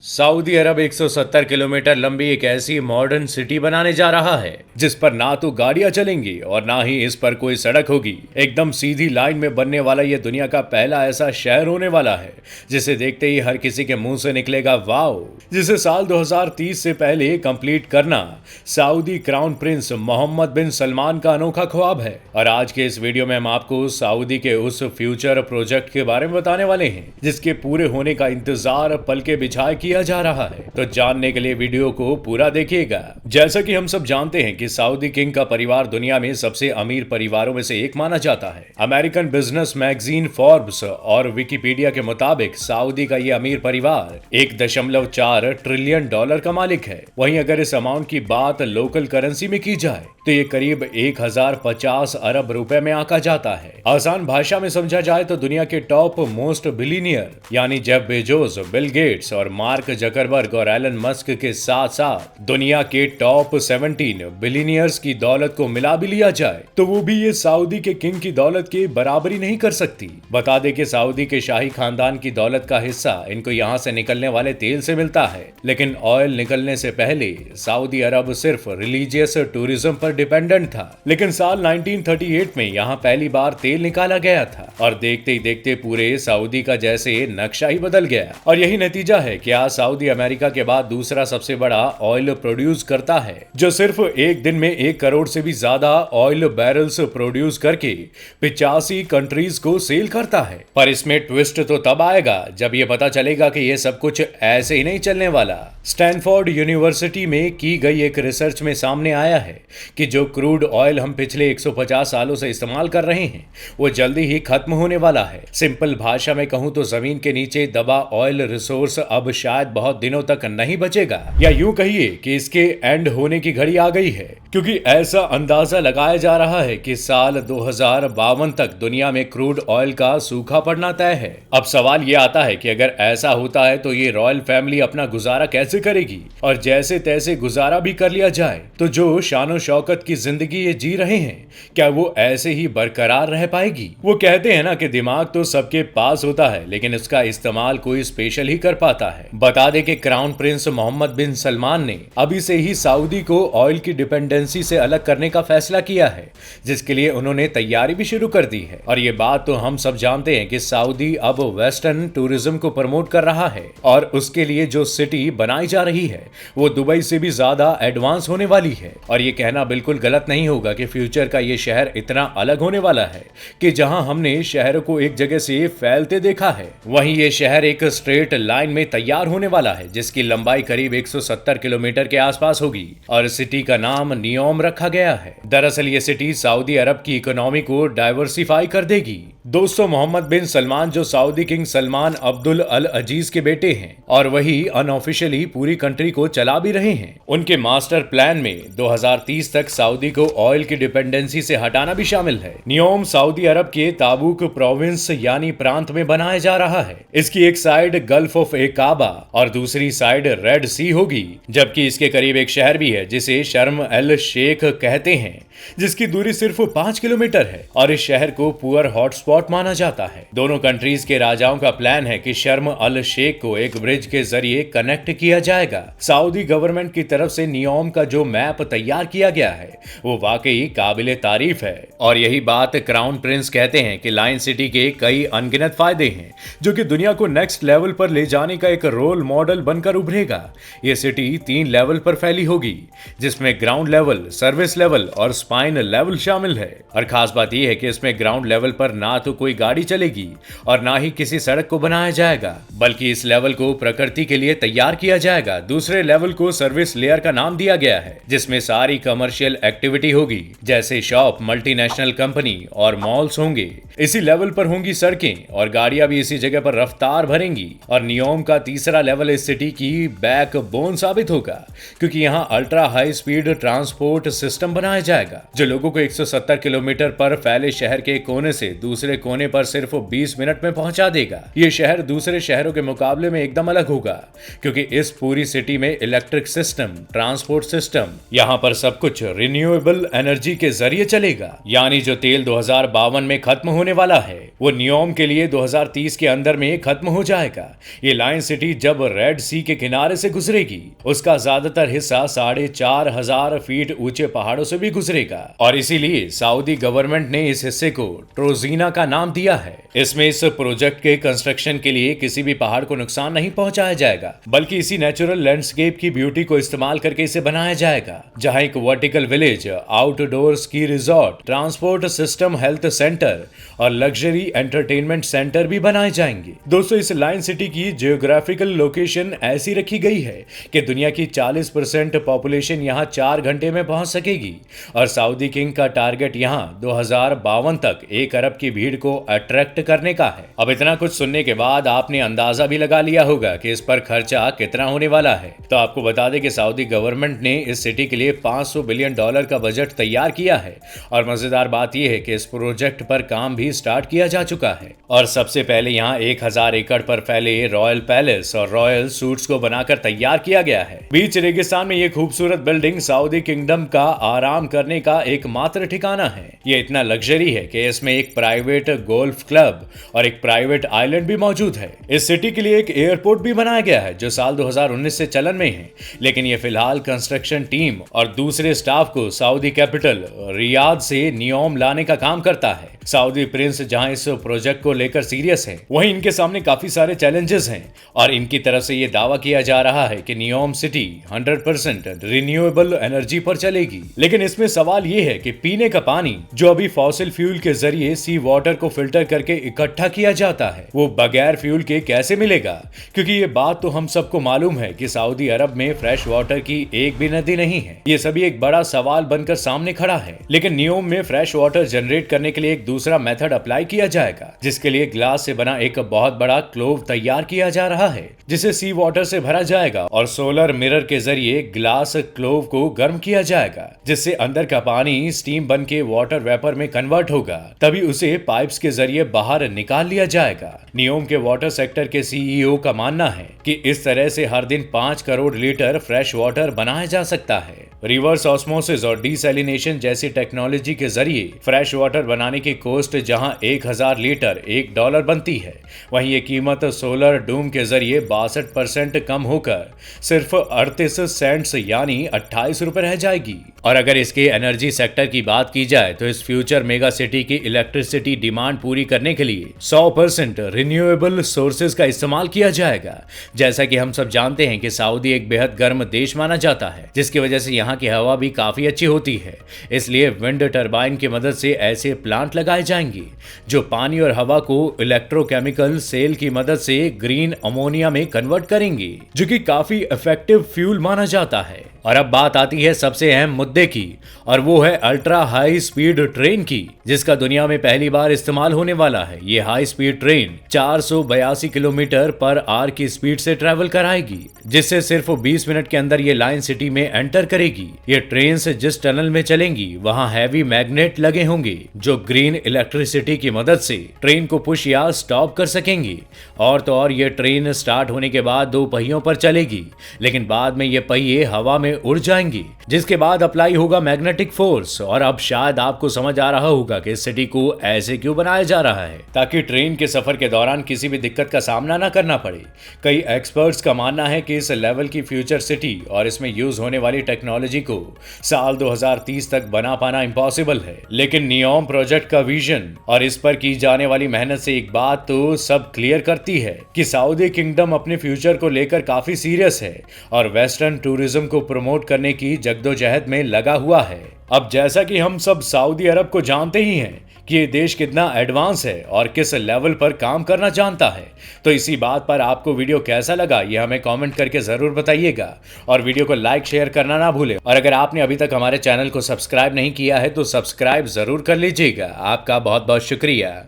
Saudi अरब 170 kilometre लंबी एक ऐसी मॉडर्न सिटी बनाने जा रहा है जिस पर ना तो गाड़ियां चलेंगी और ना ही इस पर कोई सड़क होगी। एकदम सीधी लाइन में बनने वाला यह दुनिया का पहला ऐसा शहर होने वाला है जिसे देखते ही हर किसी के मुंह से निकलेगा वाओ। जिसे साल 2030 से पहले कंप्लीट करना सऊदी क्राउन प्रिंस मोहम्मद बिन सलमान का अनोखा ख्वाब है। और आज के इस वीडियो में हम आपको सऊदी के उस फ्यूचर प्रोजेक्ट के बारे में बताने वाले हैं जिसके पूरे होने का इंतजार पल के बिछाए किया जा रहा है। तो जानने के लिए वीडियो को पूरा देखिएगा। जैसा कि हम सब जानते हैं कि सऊदी किंग का परिवार दुनिया में सबसे अमीर परिवारों में से एक माना जाता है। अमेरिकन बिजनेस मैगजीन फोर्ब्स और विकिपीडिया के मुताबिक सऊदी का यह अमीर परिवार 1.4 ट्रिलियन डॉलर का मालिक है। वहीं अगर इस अमाउंट की बात लोकल करेंसी में की जाए तो ये करीब 1050 अरब रुपए में आका जाता है। आसान भाषा में समझा जाए तो दुनिया के टॉप मोस्ट बिलियनियर यानी जेफ बेजोस, बिल गेट्स और मार्क जकरबर्ग और एलन मस्क के साथ साथ दुनिया के टॉप 17 बिलियनियर्स की दौलत को मिला भी लिया जाए तो वो भी ये सऊदी के किंग की दौलत की बराबरी नहीं कर सकती। बता दें कि सऊदी के शाही खानदान की दौलत का हिस्सा इनको यहाँ से निकलने वाले तेल से मिलता है, लेकिन ऑयल निकलने से पहले सऊदी अरब सिर्फ रिलीजियस टूरिज्म पर डिपेंडेंट था। लेकिन साल 1938 में यहाँ पहली बार तेल निकाला गया था और देखते ही देखते पूरे सऊदी का जैसे नक्शा ही बदल गया। और यही नतीजा है कि आज सऊदी अमेरिका के बाद दूसरा सबसे बड़ा ऑयल प्रोड्यूस करता है, जो सिर्फ एक दिन में 1 करोड़ से भी ज्यादा ऑयल बैरल्स प्रोड्यूस करके 85 कंट्रीज को सेल करता है। पर इसमें ट्विस्ट तो तब आएगा जब ये पता चलेगा कि ये सब कुछ ऐसे ही नहीं चलने वाला। स्टैनफोर्ड यूनिवर्सिटी में की गई एक रिसर्च में सामने आया है कि जो क्रूड ऑयल हम पिछले 150 सालों से इस्तेमाल कर रहे हैं वो जल्दी ही खत्म होने वाला है। सिंपल भाषा में कहूं तो जमीन के नीचे दबा ऑयल रिसोर्स अब शायद बहुत दिनों तक नहीं बचेगा, या यूं कहिए कि इसके एंड होने की घड़ी आ गई है, क्योंकि ऐसा अंदाजा लगाया जा रहा है कि साल 2052 तक दुनिया में क्रूड ऑयल का सूखा पड़ना तय है। अब सवाल ये आता है कि अगर ऐसा होता है तो ये रॉयल फैमिली अपना गुजारा कैसे करेगी, और जैसे तैसे गुजारा भी कर लिया जाए तो जो शानो शौकत की जिंदगी ये जी रहे हैं क्या वो ऐसे ही बरकरार रह पाएगी। वो कहते हैं ना कि दिमाग तो सबके पास होता है लेकिन उसका इस्तेमाल कोई स्पेशल ही कर पाता है। बता दें कि क्राउन प्रिंस मोहम्मद बिन सलमान ने अभी से ही सऊदी को ऑयल की डिपेंडेंसी से अलग करने का फैसला किया है, जिसके लिए उन्होंने तैयारी भी शुरू कर दी है। और ये बात तो हम सब जानते हैं कि सऊदी अब वेस्टर्न टूरिज्म को प्रमोट कर रहा है और उसके लिए जो सिटी बनाई जा रही है वो दुबई से भी ज्यादा एडवांस होने वाली है। और ये कहना बिल्कुल गलत नहीं होगा कि फ्यूचर का ये शहर इतना अलग होने वाला है कि जहां हमने शहरों को एक जगह से फैलते देखा है वहीं ये शहर एक स्ट्रेट लाइन में तैयार होने वाला है जिसकी लंबाई करीब 170 किलोमीटर के आसपास होगी और सिटी का नाम नियोम रखा गया है। दरअसल ये सिटी सऊदी अरब की इकोनॉमी को डाइवर्सिफाई कर देगी। दोस्तों, मोहम्मद बिन सलमान जो सऊदी किंग सलमान अब्दुल अल अजीज के बेटे हैं और वही अनऑफिशियली पूरी कंट्री को चला भी रहे हैं, उनके मास्टर प्लान में 2030 तक सऊदी को ऑयल की डिपेंडेंसी से हटाना भी शामिल है। नियोम सऊदी अरब के ताबुक प्रोविंस यानी प्रांत में बनाया जा रहा है। इसकी एक साइड गल्फ ऑफ एकाबा और दूसरी साइड रेड सी होगी, जबकि इसके करीब एक शहर भी है जिसे शर्म एल शेख कहते हैं, जिसकी दूरी सिर्फ 5 किलोमीटर है और इस शहर को पुअर हॉटस्पॉट माना जाता है। दोनों कंट्रीज के राजाओं का प्लान है कि शर्म अल शेख को एक ब्रिज के जरिए कनेक्ट किया जाएगा। सऊदी गवर्नमेंट की तरफ से नियोम का जो मैप तैयार किया गया है वो वाकई काबिले तारीफ है। और यही बात क्राउन प्रिंस कहते हैं कि लाइन सिटी के कई अनगिनत फायदे हैं जो कि दुनिया को नेक्स्ट लेवल पर ले जाने का एक रोल मॉडल बनकर उभरेगा। ये सिटी 3 लेवल पर फैली होगी जिसमें ग्राउंड लेवल, सर्विस लेवल और स्पाइन लेवल शामिल है। और खास बात यह है कि इसमें ग्राउंड लेवल पर ना तो कोई गाड़ी चलेगी और ना ही किसी सड़क को बनाया जाएगा, बल्कि इस लेवल को प्रकृति के लिए तैयार किया जाएगा। दूसरे लेवल को सर्विस लेयर का नाम दिया गया है जिसमें सारी कमर्शियल एक्टिविटी होगी जैसे शॉप, मल्टीनेशनल कंपनी और मॉल्स होंगे। इसी लेवल पर होंगी सड़कें और गाड़ियां भी इसी जगह पर रफ्तार भरेंगी। और नियोम का तीसरा लेवल इस सिटी की बैकबोन साबित होगा क्योंकि यहाँ ultra high speed transport system बनाया जाएगा जो लोगों को 170 किलोमीटर पर फैले शहर के कोने से दूसरे कोने पर सिर्फ 20 मिनट में पहुंचा देगा। ये शहर दूसरे शहरों के मुकाबले में एकदम अलग होगा क्योंकि इस पूरी सिटी में इलेक्ट्रिक सिस्टम, ट्रांसपोर्ट सिस्टम, यहाँ पर सब कुछ रिन्यूएबल एनर्जी के जरिए चलेगा। यानी जो तेल 2052 में खत्म होने वाला है वो नियोम के लिए 2030 के अंदर में खत्म हो जाएगा। ये लाइन सिटी जब रेड सी के किनारे से गुजरेगी उसका ज्यादातर हिस्सा 4,500 फीट ऊंचे पहाड़ों से भी गुजरेगा और इसीलिए सऊदी गवर्नमेंट ने इस हिस्से को ट्रोजीना का नाम दिया है। इसमें इस प्रोजेक्ट के कंस्ट्रक्शन के लिए किसी भी पहाड़ को नुकसान नहीं पहुंचाया जाएगा बल्कि इसी नेचुरल लैंडस्केप की ब्यूटी को इस्तेमाल करके इसे बनाया जाएगा, जहां एक vertical village, outdoor ski resort, transport system, health centre और लग्जरी एंटरटेनमेंट सेंटर भी बनाए जाएंगे। दोस्तों, इस लाइन सिटी की जियोग्राफिकल लोकेशन ऐसी रखी गई है कि दुनिया की 40% पॉपुलेशन यहां 4 घंटे में पहुंच सकेगी और सऊदी किंग का टारगेट यहां 2052 तक 1 अरब की भीड़ को अट्रैक्ट करने का है। अब इतना कुछ सुनने के बाद आपने अंदाजा भी लगा लिया होगा कि इस पर खर्चा कितना होने वाला है। तो आपको बता दें कि सऊदी गवर्नमेंट ने इस सिटी के लिए $500 बिलियन का बजट तैयार किया है और मजेदार बात यह है कि इस प्रोजेक्ट पर काम भी स्टार्ट किया जा चुका है और सबसे पहले यहाँ 1000 एकड़ पर फैले रॉयल पैलेस और रॉयल सूट्स को बनाकर तैयार किया गया है। बीच रेगिस्तान में ये खूबसूरत बिल्डिंग सऊदी किंगडम का आराम करने का एकमात्र ठिकाना है। ये इतना लग्जरी है कि इसमें एक प्राइवेट गोल्फ क्लब और एक प्राइवेट आइलैंड भी मौजूद है। इस सिटी के लिए एक एयरपोर्ट भी बनाया गया है जो साल 2019 से चलन में है, लेकिन ये फिलहाल कंस्ट्रक्शन टीम और दूसरे स्टाफ को सऊदी कैपिटल रियाद से नियोम लाने का काम करता है। सऊदी प्रिंस जहां इस प्रोजेक्ट को लेकर सीरियस है, वहीं इनके सामने काफी सारे चैलेंजेस हैं और इनकी तरफ से ये दावा किया जा रहा है कि नियोम सिटी 100% रिन्यूएबल एनर्जी पर चलेगी। लेकिन इसमें सवाल ये है कि पीने का पानी जो अभी फॉसिल फ्यूल के जरिए सी वाटर को फिल्टर करके इकट्ठा किया जाता है वो बगैर फ्यूल के कैसे मिलेगा, क्योंकि ये बात तो हम सबको मालूम है कि सऊदी अरब में फ्रेश वाटर की एक भी नदी नहीं है। ये सभी एक बड़ा सवाल बनकर सामने खड़ा है। लेकिन नियोम में फ्रेश वाटर जनरेट करने के लिए एक दूसरा मेथड अप्लाई किया जाएगा, जिसके लिए ग्लास से बना एक बहुत बड़ा क्लोव तैयार किया जा रहा है जिसे सी वाटर से भरा जाएगा और सोलर मिरर के जरिए ग्लास क्लोव को गर्म किया जाएगा, जिससे अंदर का पानी स्टीम बन के वाटर वेपर में कन्वर्ट होगा। तभी उसे पाइप्स के जरिए बाहर निकाल लिया जाएगा। नियोम के वाटर सेक्टर के सीईओ का मानना है कि इस तरह से हर दिन 5 करोड़ लीटर फ्रेश वाटर बनाया जा सकता है। रिवर्स ऑस्मोसिस और डीसैलिनेशन जैसी टेक्नोलॉजी के जरिए फ्रेश वाटर बनाने की कॉस्ट जहां 1000 लीटर $1 बनती है, वहीं ये कीमत सोलर डूम के जरिए 62% कम होकर सिर्फ 38 सेंट्स यानी 28 रुपए रह जाएगी। और अगर इसके एनर्जी सेक्टर की बात की जाए तो इस फ्यूचर मेगा सिटी की इलेक्ट्रिसिटी डिमांड पूरी करने के लिए 100% रिन्यूएबल सोर्सेज का इस्तेमाल किया जाएगा। जैसा कि हम सब जानते हैं कि सऊदी एक बेहद गर्म देश माना जाता है, जिसकी वजह से यहाँ की हवा भी काफी अच्छी होती है। इसलिए विंड टरबाइन की मदद से ऐसे प्लांट लगाए जाएंगे जो पानी और हवा को इलेक्ट्रोकेमिकल सेल की मदद से ग्रीन अमोनिया में कन्वर्ट करेंगे, जो कि काफी इफेक्टिव फ्यूल माना जाता है। और अब बात आती है सबसे अहम मुद्दे की, और वो है अल्ट्रा हाई स्पीड ट्रेन की, जिसका दुनिया में पहली बार इस्तेमाल होने वाला है। ये high speed train 482 kilometre per hour की स्पीड से ट्रेवल कराएगी, जिससे सिर्फ 20 मिनट के अंदर ये लाइन सिटी में एंटर करेगी। ये ट्रेन से जिस टनल में चलेंगी वहां हैवी मैग्नेट लगे होंगे जो ग्रीन इलेक्ट्रिसिटी की मदद से ट्रेन को पुश या स्टॉप कर सकेंगी। और तो और ये ट्रेन स्टार्ट होने के बाद 2 पहियों पर चलेगी, लेकिन बाद में ये पहिए हवा में उड़ जाएंगी, जिसके बाद अप्लाई होगा मैग्नेटिक फोर्स। और अब शायद आपको समझ आ रहा होगा कि इस सिटी को ऐसे क्यों बनाया जा रहा है, ताकि ट्रेन के सफर के दौरान किसी भी दिक्कत का सामना न करना पड़े। कई एक्सपर्ट्स का मानना है कि इस लेवल की फ्यूचर सिटी और इसमें यूज होने वाली टेक्नोलॉजी को साल 2030 तक बना पाना इम्पॉसिबल है। लेकिन नियोम प्रोजेक्ट का विजन और इस पर की जाने वाली मेहनत से एक बात तो सब क्लियर करती है कि सऊदी किंगडम अपने फ्यूचर को लेकर काफी सीरियस है और वेस्टर्न टूरिज्म को प्रमोट करने की जद्दोजहद में लगा हुआ है। अब जैसा कि हम सब सऊदी अरब को जानते ही हैं कि ये देश कितना एडवांस है और किस लेवल पर काम करना जानता है, तो इसी बात पर आपको वीडियो कैसा लगा ये हमें कमेंट करके जरूर बताइएगा और वीडियो को लाइक शेयर करना ना भूलें। और अगर आपने अभी तक हमारे चैनल को सब्सक्राइब नहीं किया है तो सब्सक्राइब जरूर कर लीजिएगा। आपका बहुत बहुत शुक्रिया।